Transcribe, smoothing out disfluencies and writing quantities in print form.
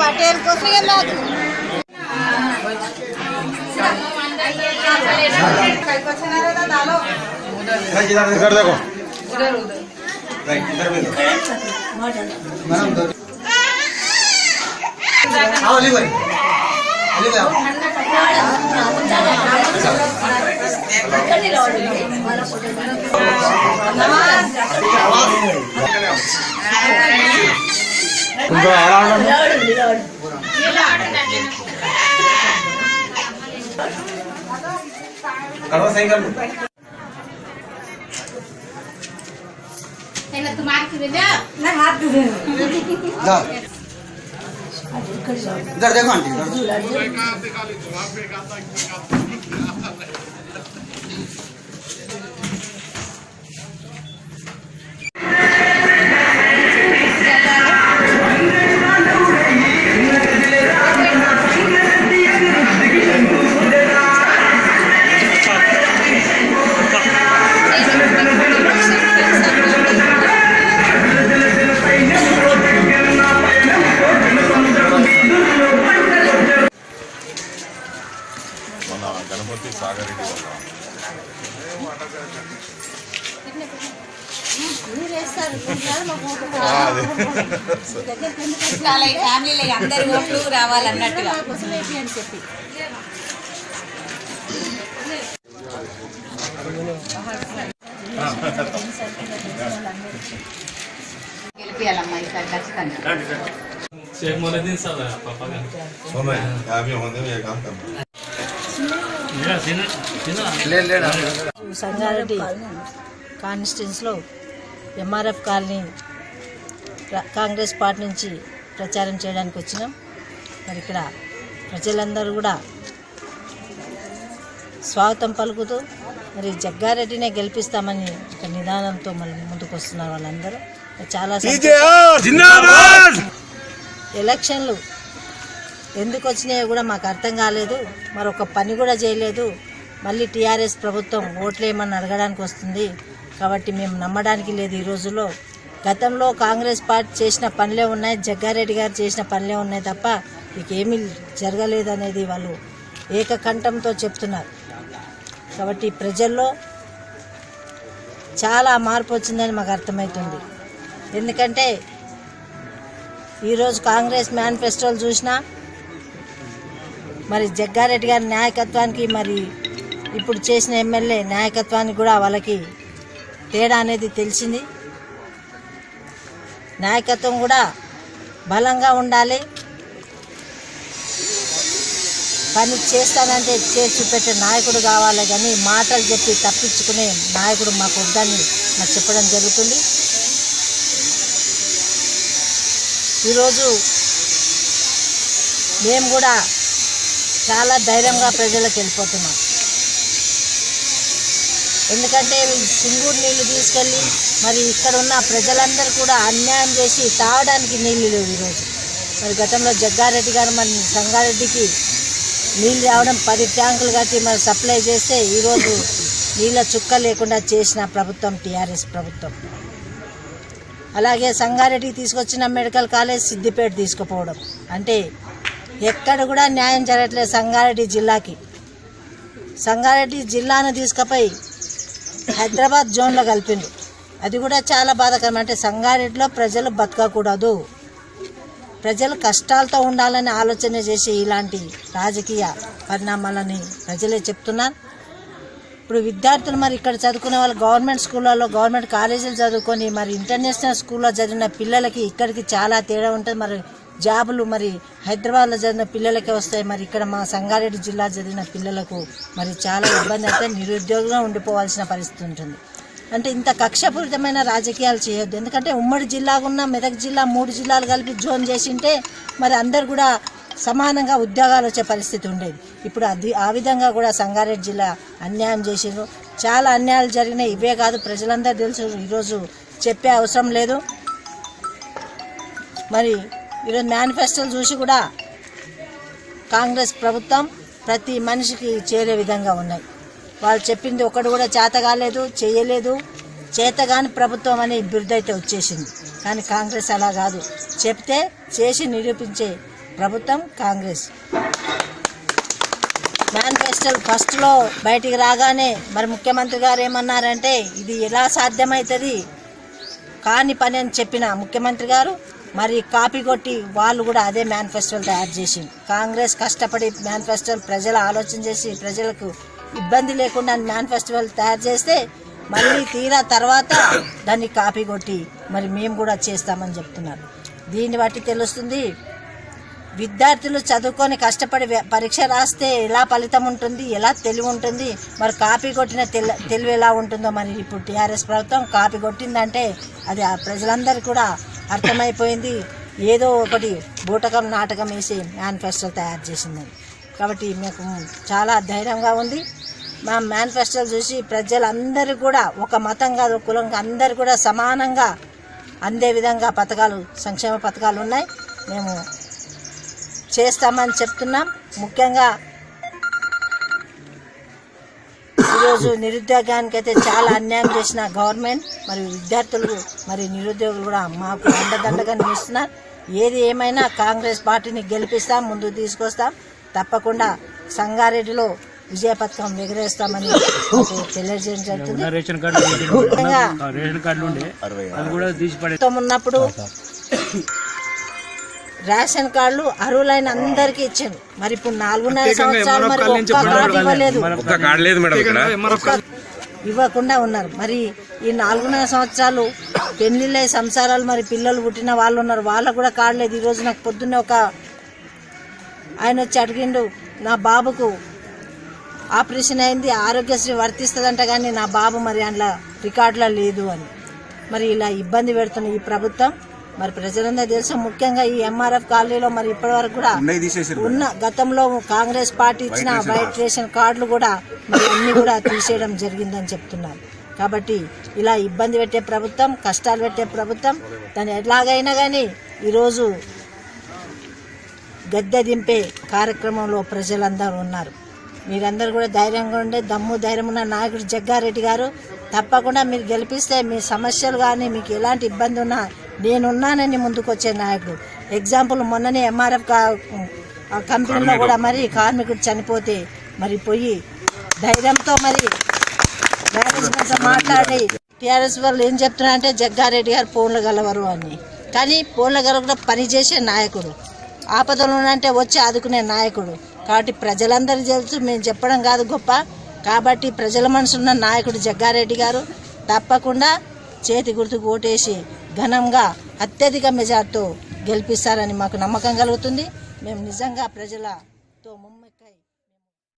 पटेल को इधर देखो इधर देखो आंटी गणपति सागर ఫ్యామిలీ అందరి ఓట్లు రావాలన్నట్టుగా గెలిపియాలమ్మా ఈసారి ఖచ్చితంగా शेख मोनुद्दीन साहब है पापा का सुनो अभी होने में ये काम करना సంగారెడ్డి కాన్స్టిట్యున్సీలో ఎంఆర్ఎఫ్ కాలనీ కాంగ్రెస్ పార్టీ నుంచి ప్రచారం చేయడానికి వచ్చినాం. మరి ఇక్కడ ప్రజలందరూ కూడా స్వాగతం పలుకుతూ మరి జగ్గారెడ్డినే గెలిపిస్తామని ఒక నిదానంతో మళ్ళీ ముందుకు వస్తున్నారు వాళ్ళందరూ. చాలా ఎలక్షన్లు ఎందుకు వచ్చినాయో కూడా మాకు అర్థం కాలేదు. మరొక పని కూడా చేయలేదు. మళ్ళీ టీఆర్ఎస్ ప్రభుత్వం ఓట్లేమని అడగడానికి వస్తుంది కాబట్టి మేము నమ్మడానికి లేదు. ఈ రోజుల్లో గతంలో కాంగ్రెస్ పార్టీ చేసిన పనులే ఉన్నాయి, జగ్గారెడ్డి గారు చేసిన పనులే ఉన్నాయి తప్ప మీకేమీ జరగలేదు అనేది వాళ్ళు ఏకకంఠంతో చెప్తున్నారు. కాబట్టి ప్రజల్లో చాలా మార్పు వచ్చిందని మాకు అర్థమవుతుంది. ఎందుకంటే ఈరోజు కాంగ్రెస్ మేనిఫెస్టోలు చూసినా మరి జగ్గారెడ్డి గారి నాయకత్వానికి మరి ఇప్పుడు చేసిన ఎమ్మెల్యే నాయకత్వానికి కూడా వాళ్ళకి తేడా అనేది తెలిసింది. నాయకత్వం కూడా బలంగా ఉండాలి, పని చేస్తానంటే చేసి చూపెట్టే నాయకుడు కావాలి కానీ మాటలు చెప్పి తప్పించుకునే నాయకుడు మాకు వద్దని నాకు చెప్పడం జరుగుతుంది. ఈరోజు మేము కూడా చాలా ధైర్యంగా ప్రజలకు వెళ్ళిపోతున్నాం. ఎందుకంటే సింగూరు నీళ్లు తీసుకెళ్ళి మరి ఇక్కడ ఉన్న ప్రజలందరూ కూడా అన్యాయం చేసి తాగడానికి నీళ్ళు లేవు ఈరోజు. మరి గతంలో జగ్గారెడ్డి గారు మరి సంగారెడ్డికి నీళ్ళు రావడం 10 ట్యాంకులు కట్టి మరి సప్లై చేస్తే ఈరోజు నీళ్ళ చుక్క లేకుండా చేసిన ప్రభుత్వం టీఆర్ఎస్ ప్రభుత్వం. అలాగే సంగారెడ్డికి తీసుకొచ్చిన మెడికల్ కాలేజ్ సిద్దిపేట తీసుకుపోవడం అంటే ఎక్కడ కూడా న్యాయం జరగట్లేదు. సంగారెడ్డి జిల్లాను తీసుకుపోయి హైదరాబాద్ జోన్లో కలిపిండు. అది కూడా చాలా బాధాకరం. అంటే సంగారెడ్డిలో ప్రజలు బతకకూడదు, ప్రజలు కష్టాలతో ఉండాలని ఆలోచన చేసి ఇలాంటి రాజకీయ పరిణామాలని ప్రజలే చెప్తున్నారు. ఇప్పుడు విద్యార్థులు మరి ఇక్కడ చదువుకునే వాళ్ళు గవర్నమెంట్ స్కూళ్ళలో గవర్నమెంట్ కాలేజీలు చదువుకొని మరి ఇంటర్నేషనల్ స్కూల్లో చదివిన పిల్లలకి ఇక్కడికి చాలా తేడా ఉంటుంది. మరి జాబులు మరి హైదరాబాద్లో చదివిన పిల్లలకే వస్తాయి. మరి ఇక్కడ మా సంగారెడ్డి జిల్లా చదివిన పిల్లలకు మరి చాలా ఇబ్బంది అయితే నిరుద్యోగంగా ఉండిపోవాల్సిన పరిస్థితి ఉంటుంది. అంటే ఇంత కక్షపూరితమైన రాజకీయాలు చేయొద్దు. ఎందుకంటే ఉమ్మడి జిల్లాగా ఉన్న మెదక్ జిల్లా 3 జిల్లాలు కలిపి జోన్ చేసింటే మరి అందరు కూడా సమానంగా ఉద్యోగాలు వచ్చే పరిస్థితి ఉండేది. ఇప్పుడు ఆ విధంగా కూడా సంగారెడ్డి జిల్లా అన్యాయం చేసిండ్రు. చాలా అన్యాయాలు జరిగినాయి. ఇవే కాదు, ప్రజలందరూ తెలుసు, ఈరోజు చెప్పే అవసరం లేదు. మరి ఈరోజు మేనిఫెస్టోలు చూసి కూడా కాంగ్రెస్ ప్రభుత్వం ప్రతి మనిషికి చేరే విధంగా ఉన్నాయి. వాళ్ళు చెప్పింది ఒకటి కూడా చేత కాలేదు, చేయలేదు. చేతగాని ప్రభుత్వం అనే బిరుదైతే వచ్చేసింది. కానీ కాంగ్రెస్ అలా కాదు, చెప్తే చేసి నిరూపించే ప్రభుత్వం కాంగ్రెస్. మేనిఫెస్టోలు ఫస్ట్లో బయటికి రాగానే మరి ముఖ్యమంత్రి గారు ఏమన్నారంటే ఇది ఎలా సాధ్యమవుతుంది కాని పని అని చెప్పిన ముఖ్యమంత్రి గారు మరి కాపీ కొట్టి వాళ్ళు కూడా అదే మేనిఫెస్టోలు తయారు చేసి కాంగ్రెస్ కష్టపడి మేనిఫెస్టోలు ప్రజలు ఆలోచన చేసి ప్రజలకు ఇబ్బంది లేకుండా మేనిఫెస్టోలు తయారు చేస్తే మళ్ళీ తీరా తర్వాత దాన్ని కాపీ కొట్టి మరి మేము కూడా చేస్తామని చెప్తున్నారు. దీన్ని బట్టి తెలుస్తుంది విద్యార్థులు చదువుకొని కష్టపడి పరీక్ష రాస్తే ఎలా ఫలితం ఉంటుంది, ఎలా తెలివి ఉంటుంది, మరి కాపీ కొట్టిన తెలివి ఎలా ఉంటుందో మరి ఇప్పుడు టీఆర్ఎస్ ప్రభుత్వం కాపీ కొట్టిందంటే అది ప్రజలందరికీ కూడా అర్థమైపోయింది. ఏదో ఒకటి బూటకం నాటకం వేసి మేనిఫెస్టో తయారు చేసిందని. కాబట్టి మీకు చాలా ధైర్యంగా ఉంది. మా మేనిఫెస్టోలు చూసి ప్రజలందరూ కూడా ఒక మతం కాదు కులం అందరూ కూడా సమానంగా అందే విధంగా పథకాలు సంక్షేమ పథకాలు ఉన్నాయి. మేము చేస్తామని చెప్తున్నాం. ముఖ్యంగా ఈరోజు నిరుద్యోగానికి అయితే చాలా అన్యాయం చేసిన గవర్నమెంట్ మరి విద్యార్థులు మరి నిరుద్యోగులు కూడా మాకు అండదండగా నిలుస్తున్నారు. ఏది ఏమైనా కాంగ్రెస్ పార్టీని గెలిపిస్తాం, ముందుకు తీసుకొస్తాం. తప్పకుండా సంగారెడ్డిలో విజయ పథకం ఎగరేస్తామని తెలియజేయడం జరుగుతుంది. ఉన్నప్పుడు రేషన్ కార్డులు అర్హులైన అందరికీ ఇచ్చారు. మరి ఇప్పుడు 4.5 సంవత్సరాలు మరి ఒక్క కార్డు ఇవ్వలేదు, ఇవ్వకుండా ఉన్నారు. మరి ఈ 4.5 సంవత్సరాలు పెళ్లిళ్ళ సంసారాలు మరి పిల్లలు పుట్టిన వాళ్ళు ఉన్నారు, వాళ్ళకు కూడా కార్డు లేదు. ఈరోజు నాకు పొద్దున్నే ఒక ఆయన వచ్చి అడిగిండు నా బాబుకు ఆపరేషన్ అయింది ఆరోగ్యశ్రీ వర్తిస్తుందంట కానీ నా బాబు మరి అందులో రికార్డులో లేదు అని. మరి ఇలా ఇబ్బంది పెడుతున్న ఈ ప్రభుత్వం మరి ప్రజలందరూ తెలుసు. ముఖ్యంగా ఈ ఎంఆర్ఎఫ్ కాలనీలో మరి ఇప్పటి వరకు కూడా ఉన్న గతంలో కాంగ్రెస్ పార్టీ ఇచ్చిన వైట్ రేషన్ కార్డులు కూడా మరి అన్ని కూడా తీసేయడం జరిగిందని చెప్తున్నారు. కాబట్టి ఇలా ఇబ్బంది పెట్టే ప్రభుత్వం, కష్టాలు పెట్టే ప్రభుత్వం దాన్ని ఎలాగైనా కానీ ఈరోజు గద్దె దింపే కార్యక్రమంలో ప్రజలందరూ ఉన్నారు. మీరందరూ కూడా ధైర్యంగా ఉండే దమ్ము ధైర్యం ఉన్న నాయకుడు జగ్గారెడ్డి గారు. తప్పకుండా మీరు గెలిపిస్తే మీ సమస్యలు కానీ మీకు ఎలాంటి ఇబ్బంది ఉన్నా నేనున్నానని ముందుకు వచ్చే నాయకుడు. ఎగ్జాంపుల్ మొన్ననే ఎంఆర్ఎఫ్ కంపెనీలో కూడా మరి కార్మికుడు చనిపోతే మరి పోయి ధైర్యంతో మరి మేనేజ్మెంట్తో మాట్లాడి టీఆర్ఎస్ వాళ్ళు ఏం చెప్తున్నారంటే జగ్గారెడ్డి గారు ఫోన్లు గలవరు అని. కానీ ఫోన్ల గలవకుండా పనిచేసే నాయకుడు, ఆపదలు అంటే వచ్చి ఆదుకునే నాయకుడు. కాబట్టి ప్రజలందరూ తెలుసు, మేము చెప్పడం కాదు గొప్ప. కాబట్టి ప్రజల మనసున్న నాయకుడు జగ్గారెడ్డి గారు. తప్పకుండా చేతి గుర్తుకు ఓటేసి ఘనంగా అత్యధిక మెజార్టీతో గెలిపిస్తారని మాకు నమ్మకం కలుగుతుంది. మేము నిజంగా ప్రజలతో